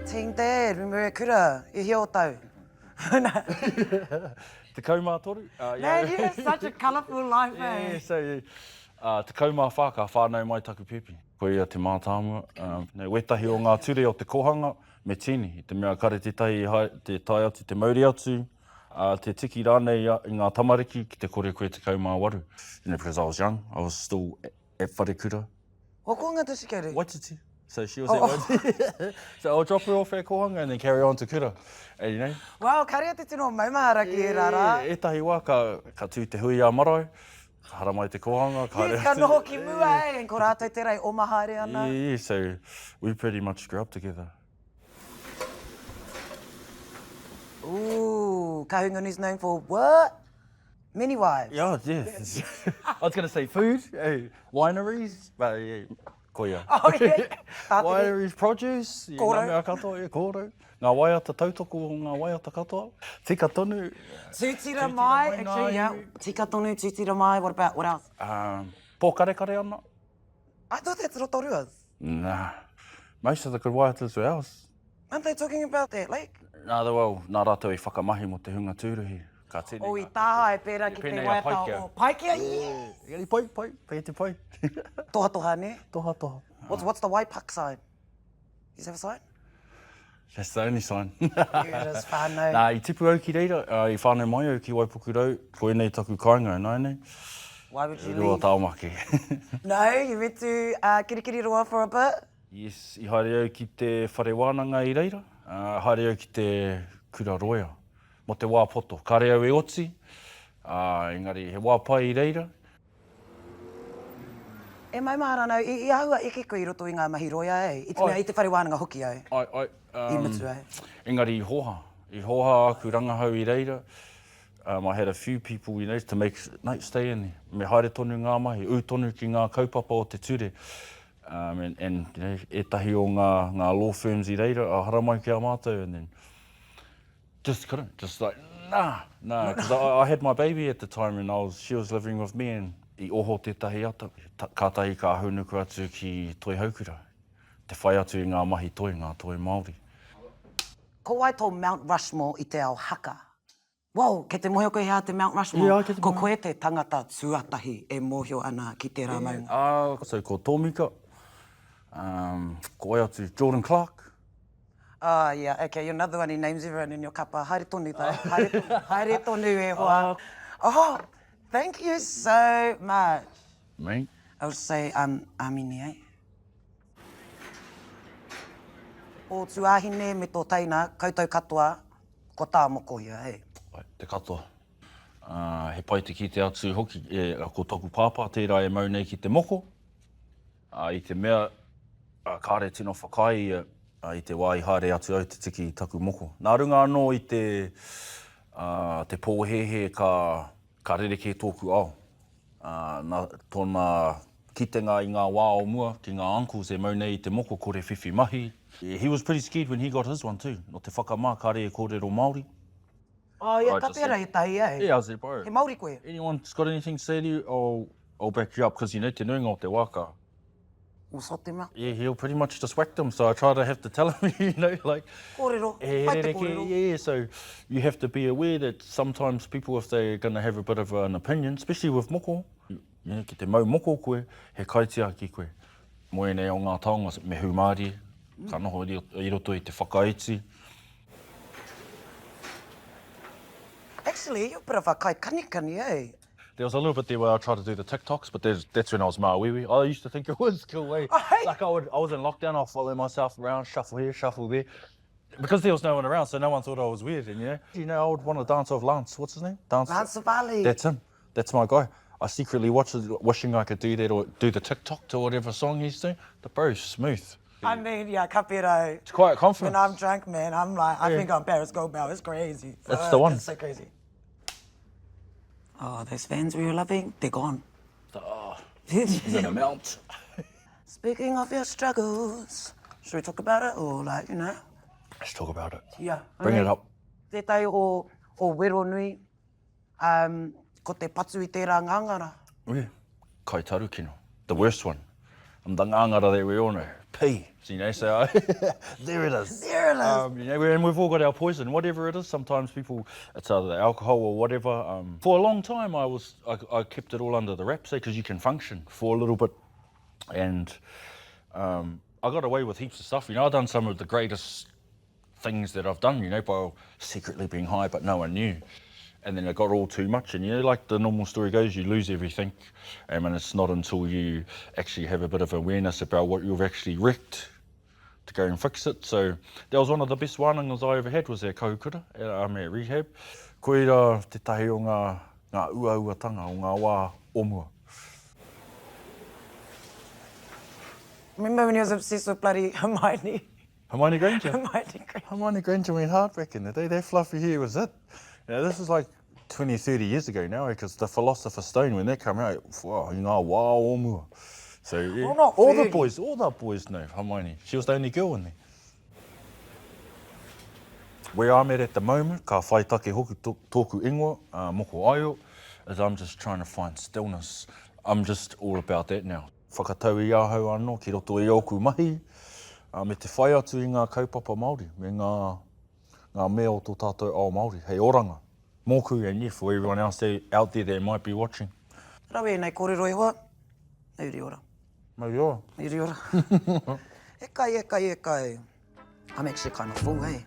Team Dad, remember kura, I hio tau. Te kaumātoru. Man, you have such a colourful life, eh? Yeah, so te kaumā whāka whānau mai taku pipi. Ko ia te mātāmua. Nei wetahi o ngā ture o te kohanga me tini. I te mea kare te tai atu te Māori atu. Te tiki rānei i ngā tamariki ki te kore koe te kaumā waru. You know, because I was young, I was still at wharekura. O kohanga te shikere? Waititi. So she was at Waititi. So I'll drop her off at kohanga and then carry on to kura. And, you know. Wow, karea te tino maumahara ki e rara. Etahi wā ka tū te hui a marae. Hara mai te kohanga. Yes, ka noho ki mua, eh? And ko rātou te rei o mahaere ana. Yeah, so we pretty much grew up together. Ooh, Kahunguni's known for what? Many wives. Yeah, yes. I was going to say food, wineries, but yeah, koia. Oh, yeah. Wineries, produce, Koro. ngā mea katoa, yeah, koro. Ngā waiata tautoko o ngā waiata katoa. Tika tonu. Tūtira mai, actually, yeah. Tika tonu, tūtira mai, what about, what else? Pōkare ana. I thought that's rotoruas. Nah, most of the good waiatas were ours. Aren't they talking about that lake? Nā rātou i whakamahi mo te hunga tūruhi. Ka tēnei O I taha e pērā ki te pēnei a waiata Paikea. o Paikea, yeah. Iari pai, pei te pai. Toha toha, ne? Toha. What's the Waipukurau sign? Does it have a sign? That's the only sign. Yeah, it is whānau. Nā, i tipu au ki reira, I whānau mai au ki Waipukurau, ko enei taku kāinga, nai nei. Why would you Rua leave? taumaki. No, you went to Kirikiri Roa for a bit? Yes, i haere au ki te whare wānanga i reira, haere au ki te kura roia. Mo te wā poto, kare au e oti, engari he wā pai i reira. E mai mahara nau, I ahua eke koe I roto I ngā mahi roia, eh? I te mea, I te whare wānanga hoki au. I mutu, eh? Engari I hoha aku rangahau I reira. I had a few people, you know, to make stay in there. Me haere tonu ngā mahi, tonu ki ngā kaupapa o te ture. And you know, etahi o ngā law firms I reira, a hara mai ki a mātou, and then just couldn't, just like, nah, because I had my baby at the time and she was living with me and I oho tētahi ata. Kātahi ka haunuku atu ki toi haukura. Te whai atu I ngā mahi toi, ngā toi Māori. Ko wai tō Mount Rushmore I te ao haka. Wow, ke te mohio koe hea te Mount Rushmore. Yeah, ko koe te tangata tuatahi e mohio ana ki te rā maunga. So ko Tōmika, ko ai atu Jordan Clark. Yeah, okay, you're another one who names everyone in your kapa. Haere tonu tai, haere tonu e hoa. Oh, thank you so much. Me? I would say, amini, eh? O tuahine me tō taina, koutou katoa, ko tā moko ia, eh? Te katoa. He pai te kite atu hoki, ko toku pāpā, tērā e mau nei ki te moko. I te mea, kāre tino whakai, I te wā I haere atu au te tiki taku moko. Nā runga anō I te pōhehe ka rereke tōku ao. Tōna kitenga I ngā wā o mua, ki ngā uncles e mau nei I te moko kore whiwhi mahi. He was pretty scared when he got his one too. No te whakamā, kāre e kōrero Māori. Oh, yeah, Right, ka just pēra I tahi, eh? Yeah, I was there, bro. He Māori koe? Anyone's got anything to say to you, I'll back you up, because you know te nuinga o te waka. O so te mea. Yeah, he'll pretty much just whack them, so I try to have to tell him, you know, like... Kōrero, pai te kōrero. Yeah, so you have to be aware that sometimes people, if they're going to have a bit of an opinion, especially with moko, you know, ki te mau moko koe, he kaitia ki koe. Moenei o ngā taonga, me humari, ka noho I roto I te whakaiti. Actually, you're a bit of a kai kanikani, eh? There was a little bit there where I tried to do the TikToks, but that's when I was Māori. I used to think it was cool, eh? Like I was in lockdown, I'd follow myself around, shuffle here, shuffle there. Because there was no one around, so no one thought I was weird, and you know, I would want to dance off Lance. What's his name? Lance Savali. That's him. That's my guy. I secretly watched it, wishing I could do that or do the TikTok to whatever song he's doing. The bro's smooth. I mean, yeah, ka pēra. It's quite confident. When I'm drunk, man, I'm like, I think I'm Paris Gold Bell. It's crazy. That's the one. It's so crazy. Oh, those fans we were loving, they're gone. He's in a melt. Speaking of your struggles, Should we talk about it, or like, you know? Let's talk about it. Yeah. Bring it up. Tētai o wero nui, ko te patu I tērā ngangara. Yeah. Kai taru kino. The worst one. The ngangara that we all know. P. So, you know, so there it is. There it is. You know, and we've all got our poison, whatever it is. Sometimes people, it's either the alcohol or whatever. For a long time, I kept it all under the wraps, because you can function for a little bit. And I got away with heaps of stuff. You know, I've done some of the greatest things that I've done, you know, by secretly being high, but no one knew. And then it got all too much, and you know, like the normal story goes, you lose everything, and it's not until you actually have a bit of awareness about what you've actually wrecked to go and fix it. So that was one of the best wānangas I ever had, was that kaukura at rehab. Koira te tahi o ngā uauatanga o ngā wā omua. Remember when you was obsessed with bloody Hermione? Hermione Granger? Hermione Granger went hard back in the day. That fluffy hair was it. You know, this is like 20, 30 years ago now, because the Philosopher's Stone, when that came out, wow, you know, wow, omua. So yeah, Well, all the boys know Hermione. She was the only girl in there. Where I'm at the moment, ka whai take hoku tōku ingoa, moko aio, is I'm just trying to find stillness. I'm just all about that now. Whakatau I ahau anō, ki roto I oku mahi, me te whai atu I ngā kaupapa Māori, me ngā mea o tō tātou ao Māori, hei oranga. Mōku and yeah, for everyone else out there that might be watching. Rawe, nei kōrero e hoa, mauri ora. Mauri ora. Mauri ora. Ekai. I'm actually kind of full, hey?